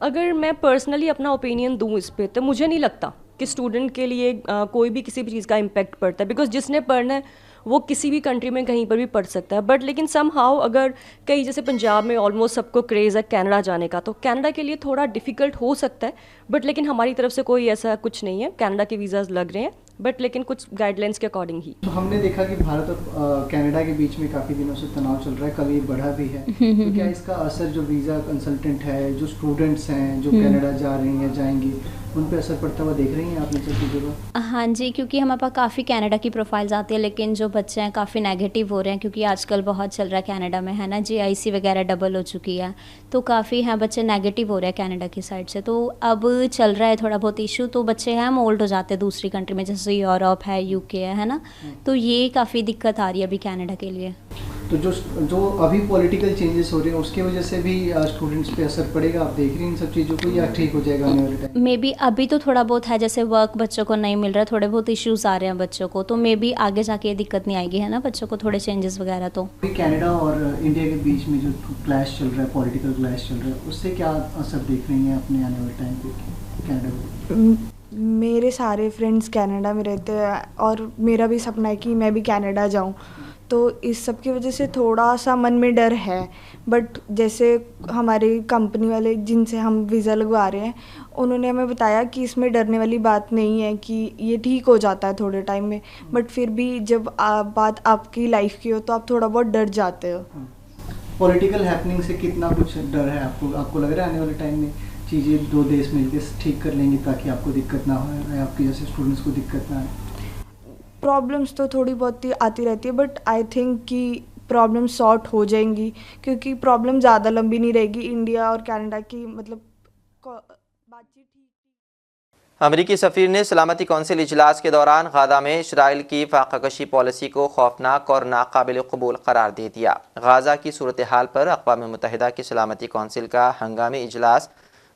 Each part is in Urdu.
اگر میں پرسنلی اپنا اوپینین دوں اس پہ تو مجھے نہیں لگتا کہ اسٹوڈنٹ کے لیے کوئی بھی کسی بھی چیز کا امپیکٹ پڑتا ہے، بیکاز جس نے پڑھنا ہے وہ کسی بھی کنٹری میں کہیں پر بھی پڑھ سکتا ہے. بٹ لیکن سم ہاؤ اگر کئی جیسے پنجاب میں آلموسٹ سب کو کریز ہے کینیڈا جانے کا، تو کینیڈا کے لیے تھوڑا ڈیفیکلٹ ہو سکتا ہے. بٹ لیکن ہماری طرف سے کوئی ایسا کچھ نہیں ہے، کینیڈا کے ویزاز لگ رہے ہیں، بٹ لیکن کچھ گائیڈ لائنس کے اکارڈنگ ہی. تو ہم نے دیکھا کہ بھارت اور کینیڈا کے بیچ میں کافی دنوں سے تناؤ چل رہا ہے، کل یہ بڑھا بھی ہے. تو کیا اس کا اثر جو ویزا کنسلٹنٹ ہے، جو اسٹوڈنٹس ہیں جو کینیڈا جا رہی ہیں یا جائیں گی، ان پہ اثر پڑتا ہوا دیکھ رہی ہیں آپ نے سب چیزوں کا؟ ہاں جی، کیونکہ ہمارے پاس کافی کینیڈا کی پروفائلز آتی ہیں، لیکن جو بچے ہیں کافی نیگیٹو ہو رہے ہیں، کیونکہ آج کل بہت چل رہا ہے کینیڈا میں، ہے نا، GIC وغیرہ ڈبل ہو چکی ہے، تو کافی ہیں بچے نیگیٹو ہو رہے ہیں کینیڈا کی سائڈ سے. تو اب چل رہا ہے تھوڑا بہت ایشو، تو بچے ہیں مولڈ ہو جاتے ہیں دوسری کنٹری میں، جیسے یورپ ہے، UK ہے نا، تو یہ کافی دقت آ رہی ہے ابھی کینیڈا کے لیے. تو جو ابھی پولیٹیکل چینجز ہو رہے ہیں اس کی وجہ سے بھی اسٹوڈنٹس پہ اثر پڑے گا، آپ دیکھ رہی ہیں ان سب چیزوں کو، یا ٹھیک ہو جائے گا آنے والے ٹائم؟ مے بی ابھی تو تھوڑا بہت ہے، جیسے ورک بچوں کو نہیں مل رہا ہے، تھوڑے بہت ایشوز آ رہے ہیں بچوں کو، تو مے بی آگے جا کے یہ دقت نہیں آئے گی، ہے نا، بچوں کو تھوڑے چینجز وغیرہ. تو کینیڈا اور انڈیا کے بیچ میں جو کلیش چل رہا ہے، پولیٹیکل کلیش چل رہا ہے، اس سے کیا اثر دیکھ رہی ہیں اپنے آنے والے ٹائم پہ کینیڈا کو؟ میرے سارے فرینڈس کینیڈا میں رہتے ہیں اور میرا بھی سپنا ہے کہ میں بھی کینیڈا جاؤں، تو اس سب کی وجہ سے تھوڑا سا من میں ڈر ہے. بٹ جیسے ہماری کمپنی والے جن سے ہم ویزا لگوا رہے ہیں، انہوں نے ہمیں بتایا کہ اس میں ڈرنے والی بات نہیں ہے، کہ یہ ٹھیک ہو جاتا ہے تھوڑے ٹائم میں. بٹ پھر بھی جب بات آپ کی لائف کی ہو تو آپ تھوڑا بہت ڈر جاتے ہو. پولیٹیکل ہیپننگ سے کتنا کچھ ڈر ہے آپ کو لگ رہا ہے آنے والے ٹائم میں چیزیں دو دیش مل کے ٹھیک کر لیں گے تاکہ آپ کو دقت نہ ہو، آپ کے جیسے اسٹوڈنٹس کو دقت نہ آئے؟ پرابلمس تو تھوڑی بہت ہی آتی رہتی ہے، بٹ آئی تھنک کہ پرابلم سارٹ ہو جائیں گی، کیونکہ پرابلم زیادہ لمبی نہیں رہے گی. انڈیا اور کینیڈا کی مطلب بات چیت ٹھیک. امریکی سفیر نے سلامتی کونسل اجلاس کے دوران غزہ میں اسرائیل کی فاقہ کشی پالیسی کو خوفناک اور ناقابل قبول قرار دے دیا. غزہ کی صورتحال پر اقوام متحدہ کی سلامتی کونسل کا ہنگامی اجلاس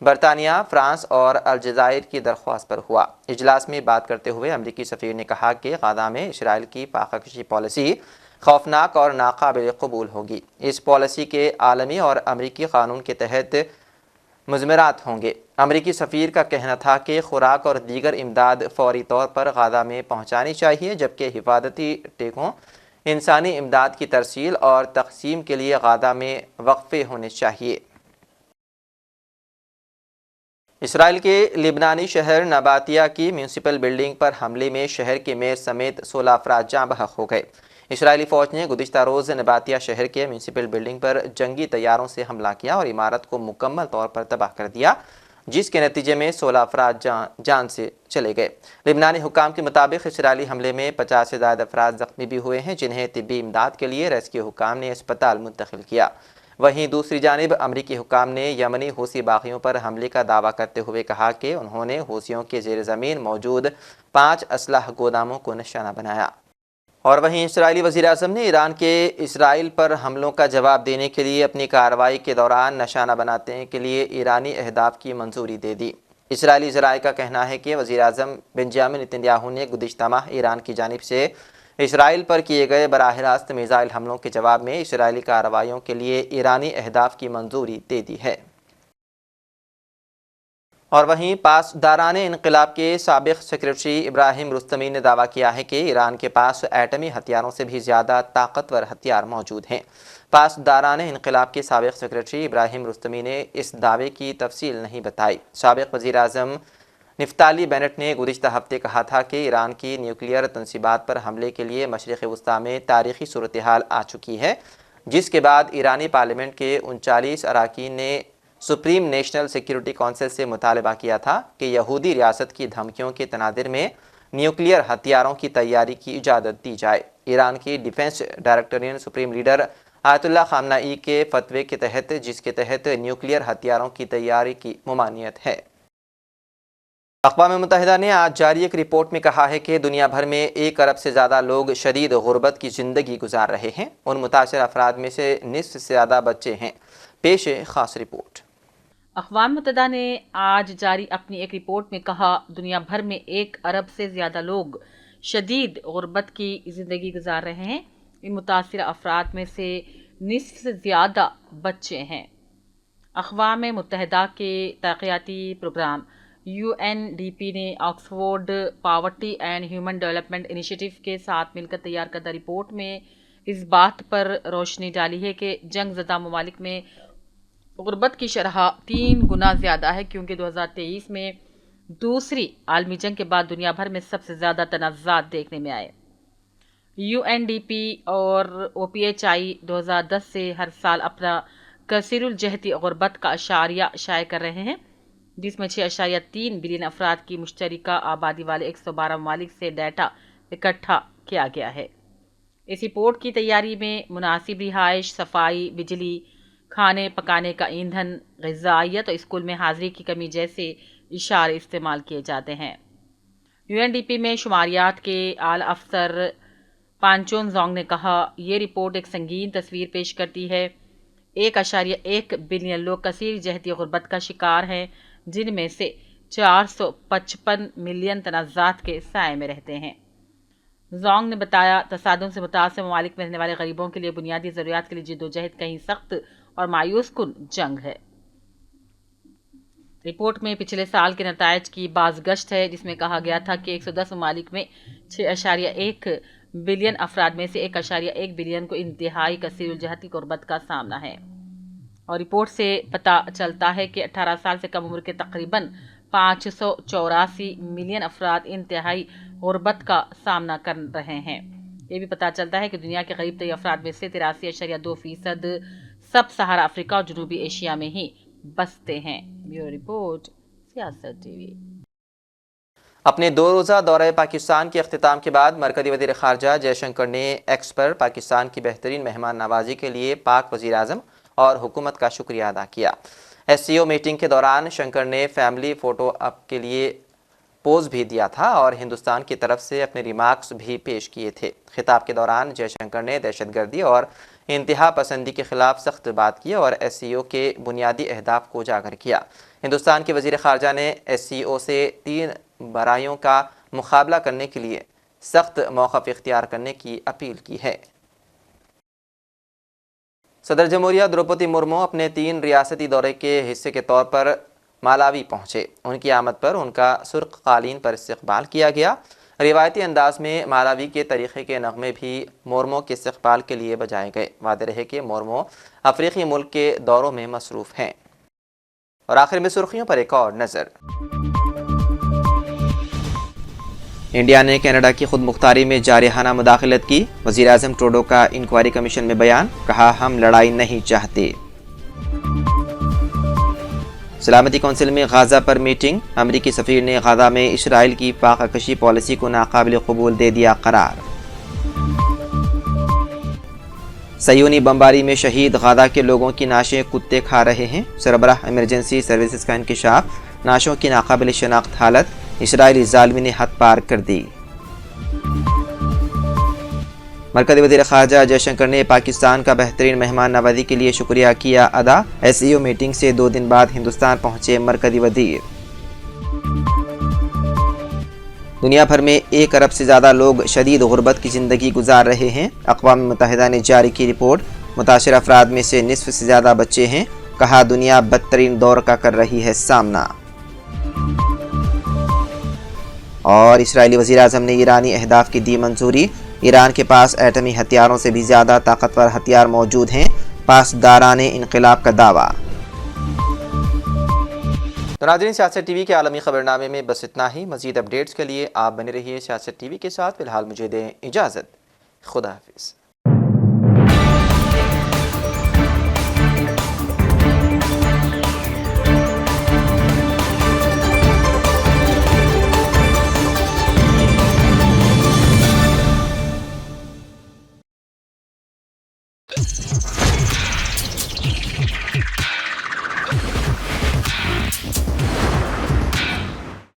برطانیہ، فرانس اور الجزائر کی درخواست پر ہوا. اجلاس میں بات کرتے ہوئے امریکی سفیر نے کہا کہ غزہ میں اسرائیل کی فاقہ کشی پالیسی خوفناک اور ناقابل قبول ہوگی. اس پالیسی کے عالمی اور امریکی قانون کے تحت مضمرات ہوں گے. امریکی سفیر کا کہنا تھا کہ خوراک اور دیگر امداد فوری طور پر غزہ میں پہنچانی چاہیے، جبکہ حفاظتی ٹیکوں، انسانی امداد کی ترسیل اور تقسیم کے لیے غزہ میں وقفے ہونے چاہیے. اسرائیل کے لبنانی شہر نباتیہ کی میونسپل بلڈنگ پر حملے میں شہر کے میئر سمیت 16 افراد جاں بحق ہو گئے. اسرائیلی فوج نے گزشتہ روز نباتیہ شہر کے میونسپل بلڈنگ پر جنگی طیاروں سے حملہ کیا اور عمارت کو مکمل طور پر تباہ کر دیا، جس کے نتیجے میں 16 افراد جان سے چلے گئے. لبنانی حکام کے مطابق اسرائیلی حملے میں 50 سے زائد افراد زخمی بھی ہوئے ہیں، جنہیں طبی امداد کے لیے ریسکیو حکام نے اسپتال منتقل کیا. وہیں دوسری جانب امریکی حکام نے یمنی حوثی باغیوں پر حملے کا دعویٰ کرتے ہوئے کہا کہ انہوں نے حوثیوں کے زیر زمین موجود 5 اسلحہ گوداموں کو نشانہ بنایا. اور وہیں اسرائیلی وزیر اعظم نے ایران کے اسرائیل پر حملوں کا جواب دینے کے لیے اپنی کارروائی کے دوران نشانہ بنانے کے لیے ایرانی اہداف کی منظوری دے دی. اسرائیلی ذرائع کا کہنا ہے کہ وزیر اعظم بنجامن نتنیاہو نے گزشتہ ماہ ایران کی جانب سے اسرائیل پر کیے گئے براہ راست میزائل حملوں کے جواب میں اسرائیلی کارروائیوں کے لیے ایرانی اہداف کی منظوری دے دی ہے. اور وہیں پاسداران انقلاب کے سابق سیکرٹری ابراہیم رستمی نے دعویٰ کیا ہے کہ ایران کے پاس ایٹمی ہتھیاروں سے بھی زیادہ طاقتور ہتھیار موجود ہیں. پاسداران انقلاب کے سابق سیکرٹری ابراہیم رستمی نے اس دعوے کی تفصیل نہیں بتائی. سابق وزیر اعظم نفتالی بینٹ نے گزشتہ ہفتے کہا تھا کہ ایران کی نیوکلیئر تنصیبات پر حملے کے لیے مشرق وسطیٰ میں تاریخی صورتحال آ چکی ہے، جس کے بعد ایرانی پارلیمنٹ کے 39 اراکین نے سپریم نیشنل سیکیورٹی کونسل سے مطالبہ کیا تھا کہ یہودی ریاست کی دھمکیوں کے تناظر میں نیوکلیئر ہتھیاروں کی تیاری کی اجازت دی جائے. ایران کی ڈیفنس ڈائریکٹوریٹ سپریم لیڈر آیت اللہ خامنائی کے فتوے کے تحت، جس کے تحت نیوکلیئر ہتھیاروں کی تیاری کی ممانعت ہے. اقوام متحدہ نے آج جاری ایک رپورٹ میں کہا ہے کہ دنیا بھر میں 1 ارب سے زیادہ لوگ شدید غربت کی زندگی گزار رہے ہیں. ان متاثرہ افراد میں سے نصف سے زیادہ بچے ہیں. پیش ہے خاص رپورٹ. اقوام متحدہ نے آج جاری اپنی ایک رپورٹ میں کہا دنیا بھر میں 1 ارب سے زیادہ لوگ شدید غربت کی زندگی گزار رہے ہیں. ان متاثرہ افراد میں سے نصف سے زیادہ بچے ہیں. اقوام متحدہ کے ترقیاتی پروگرام UNDP نے Oxford poverty and human development initiative کے ساتھ مل کر تیار کردہ رپورٹ میں اس بات پر روشنی ڈالی ہے کہ جنگ زدہ ممالک میں غربت کی شرح 3 گنا زیادہ ہے، کیونکہ 2023 میں دوسری عالمی جنگ کے بعد دنیا بھر میں سب سے زیادہ تنازعات دیکھنے میں آئے۔ UNDP اور OPHI 2010 سے ہر سال اپنا کثیر الجہتی غربت کا اشاریہ شائع کر رہے ہیں، جس میں 6.3 بلین افراد کی مشترکہ آبادی والے 112 ممالک سے ڈیٹا اکٹھا کیا گیا ہے۔ اس رپورٹ کی تیاری میں مناسب رہائش، صفائی، بجلی، کھانے پکانے کا ایندھن، غذائیت اور اسکول میں حاضری کی کمی جیسے اشارے استعمال کیے جاتے ہیں۔ UNDP میں شماریات کے اعلی افسر پانچون زونگ نے کہا، یہ رپورٹ ایک سنگین تصویر پیش کرتی ہے۔ 1.1 بلین لوگ کثیر جہتی غربت کا شکار ہیں، جن میں سے 455 ملین تنازعات کے سائے میں رہتے ہیں۔ زونگ نے بتایا، تصادم سے متاثر ممالک میں رہنے والے غریبوں کے لیے بنیادی ضروریات کے لیے جدوجہد کہیں سخت اور مایوس کن جنگ ہے۔ رپورٹ میں پچھلے سال کے نتائج کی بازگشت ہے، جس میں کہا گیا تھا کہ 110 ممالک میں 6.1 بلین افراد میں سے 1.1 بلین کو انتہائی کثیر الجہتی غربت کا سامنا ہے۔ اور رپورٹ سے پتہ چلتا ہے کہ 18 سال سے کم عمر کے تقریباً 584 ملین افراد انتہائی غربت کا سامنا کر رہے ہیں۔ یہ بھی پتہ چلتا ہے کہ دنیا کے قریب 23 افراد میں سے 83.2% سب سہارا افریقہ اور جنوبی ایشیا میں ہی بستے ہیں۔ بیورو رپورٹ، سیاست ٹی وی۔ اپنے 2 روزہ دورہ پاکستان کے اختتام کے بعد مرکزی وزیر خارجہ جے شنکر نے ایکس پر پاکستان کی بہترین مہمان نوازی کے لیے پاک وزیر اعظم اور حکومت کا شکریہ ادا کیا۔ SCO میٹنگ کے دوران شنکر نے فیملی فوٹو اپ کے لیے پوز بھی دیا تھا اور ہندوستان کی طرف سے اپنے ریمارکس بھی پیش کیے تھے۔ خطاب کے دوران جے شنکر نے دہشت گردی اور انتہا پسندی کے خلاف سخت بات کی اور SCO کے بنیادی اہداف کو اجاگر کیا۔ ہندوستان کے وزیر خارجہ نے SCO سے 3 برائیوں کا مقابلہ کرنے کے لیے سخت موقف اختیار کرنے کی اپیل کی ہے۔ صدر جمہوریہ دروپدی مرمو اپنے 3 ریاستی دورے کے حصے کے طور پر مالاوی پہنچے۔ ان کی آمد پر ان کا سرخ قالین پر استقبال کیا گیا۔ روایتی انداز میں مالاوی کے طریقے کے نغمے بھی مرمو کے استقبال کے لیے بجائے گئے۔ واضح رہے کہ مرمو افریقی ملک کے دوروں میں مصروف ہیں۔ اور آخر میں سرخیوں پر ایک اور نظر۔ انڈیا نے کینیڈا کی خود مختاری میں جارحانہ مداخلت کی۔ وزیر اعظم ٹروڈو کا انکوائری کمیشن میں بیان، کہا ہم لڑائی نہیں چاہتے۔ سلامتی کونسل میں غزہ پر میٹنگ، امریکی سفیر نے غزہ میں اسرائیل کی فاقہ کشی پالیسی کو ناقابل قبول دے دیا قرار۔ صہیونی بمباری میں شہید غزہ کے لوگوں کی نعشیں کتے کھا رہے ہیں، سربراہ ایمرجنسی سروسز کا انکشاف، نعشوں کی ناقابل شناخت حالت، اسرائیلی ظالمین نے حد پار کر دی۔ مرکزی وزیر خارجہ جے شنکر نے پاکستان کا بہترین مہمان نوازی کے لیے شکریہ کیا ادا۔ SCO میٹنگ سے 2 دن بعد ہندوستان پہنچے مرکزی وزیر۔ دنیا بھر میں 1 ارب سے زیادہ لوگ شدید غربت کی زندگی گزار رہے ہیں۔ اقوام متحدہ نے جاری کی رپورٹ، متاثرہ افراد میں سے نصف سے زیادہ بچے ہیں، کہا دنیا بدترین دور کا کر رہی ہے سامنا۔ اور اسرائیلی وزیر اعظم نے ایرانی اہداف کی دی منظوری، ایران کے پاس ایٹمی ہتھیاروں سے بھی زیادہ طاقتور ہتھیار موجود ہیں، پاسداران انقلاب کا دعویٰ۔ تو ناظرین، سیاست ٹی وی کے عالمی خبرنامے میں بس اتنا ہی۔ مزید اپڈیٹس کے لیے آپ بنے رہیے سیاست ٹی وی کے ساتھ۔ فی الحال مجھے دیں اجازت، خدا حافظ۔